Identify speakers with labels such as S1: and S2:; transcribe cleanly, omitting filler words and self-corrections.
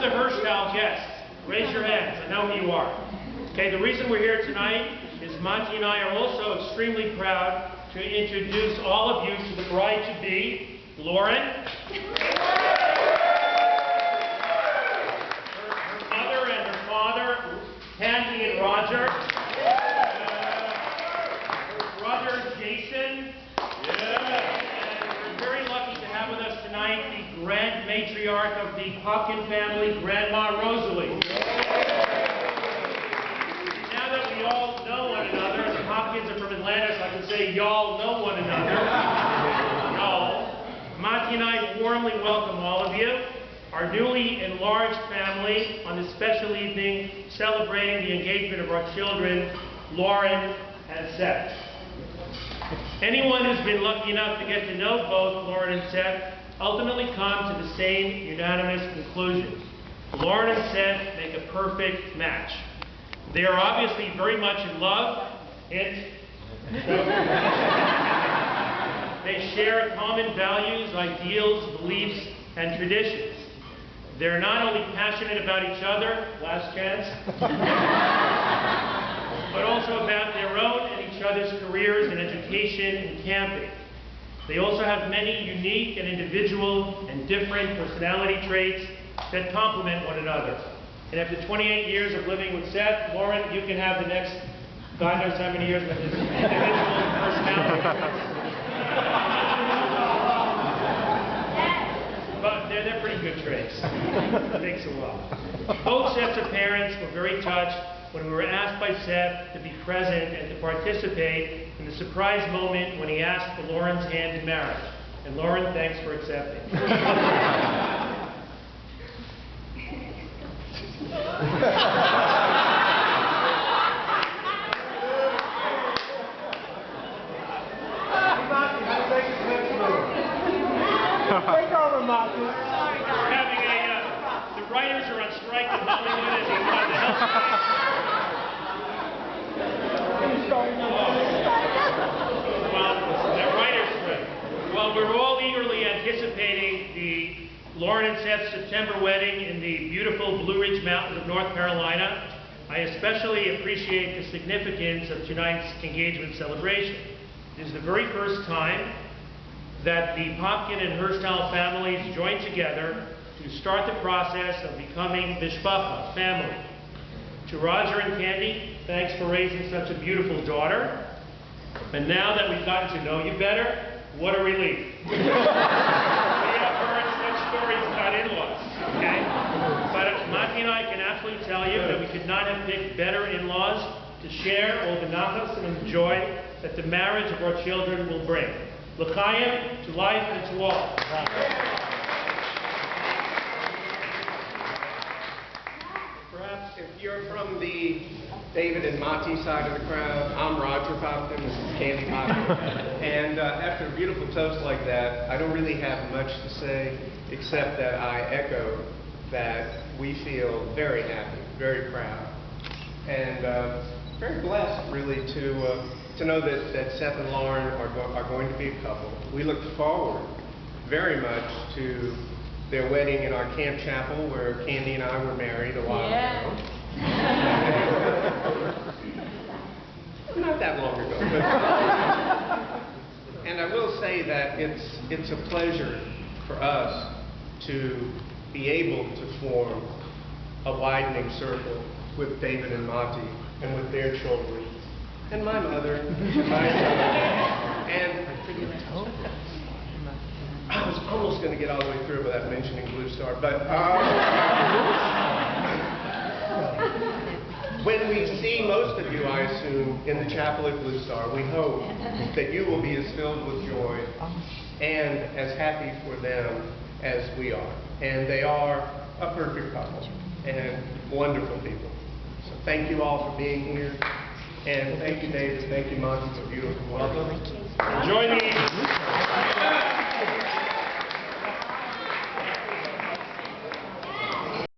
S1: the Hirschfeld guests? Raise your hands. I know who you are. Okay, the reason we're here tonight is Monty and I are also extremely proud to introduce all of you to the bride-to-be, Lauren. Her mother and her father, Candy and Roger. Her brother, Jason. With us tonight, the grand matriarch of the Popkin family, Grandma Rosalie. Now that we all know one another, the Popkins are from Atlanta, so I can say y'all know one another. Y'all. Monty and I warmly welcome all of you, our newly enlarged family, on this special evening celebrating the engagement of our children, Lauren and Seth. Anyone who's been lucky enough to get to know both Lauren and Seth ultimately come to the same unanimous conclusion. Lauren and Seth make a perfect match. They are obviously very much in love. They share common values, ideals, beliefs, and traditions. They're not only passionate about each other, last chance, but also about their own and each other's careers in education and camping. They also have many unique and individual and different personality traits that complement one another. And after 28 years of living with Seth, Lauren, you can have the next God knows how many years with his individual personality traits. But they're pretty good traits. It takes a while. Both sets of parents were very touched when we were asked by Seth to be present and to participate in the surprise moment when he asked for Lauren's hand in marriage. And Lauren, thanks for accepting.
S2: Take over, Monty.
S1: We're having the writers are on strike in Hollywood as he wanted to help. Well, we're all eagerly anticipating the Lauren and Seth September wedding in the beautiful Blue Ridge Mountains of North Carolina. I especially appreciate the significance of tonight's engagement celebration. It is the very first time that the Popkin and Hirschfeld families join together to start the process of becoming Mishpacha, family. To Roger and Candy, thanks for raising such a beautiful daughter. And now that we've gotten to know you better, what a relief. We have heard such stories about in-laws, okay? But Monty and I can absolutely tell you that we could not have picked better in-laws to share all the nachas and the joy that the marriage of our children will bring. L'chaim, to life and to all.
S3: Perhaps if you're from the David and Monty side of the crowd, I'm Roger Popkin, this is Candy Popkin. And after a beautiful toast like that, I don't really have much to say, except that I echo that we feel very happy, very proud, and very blessed, really, to know that Seth and Lauren are going to be a couple. We look forward very much to their wedding in our camp chapel where Candy and I were married a while ago. Not that long ago. And I will say that it's a pleasure for us to be able to form a widening circle with David and Monty and with their children. And my mother, and my son. And I was almost going to get all the way through without mentioning Blue Star, but when we see most of you, I assume, in the chapel at Blue Star, we hope that you will be as filled with joy and as happy for them as we are. And they are a perfect couple and wonderful people. So thank you all for being here. And thank you, David. Thank you, Monty, for beautiful welcome.
S1: Enjoy the evening.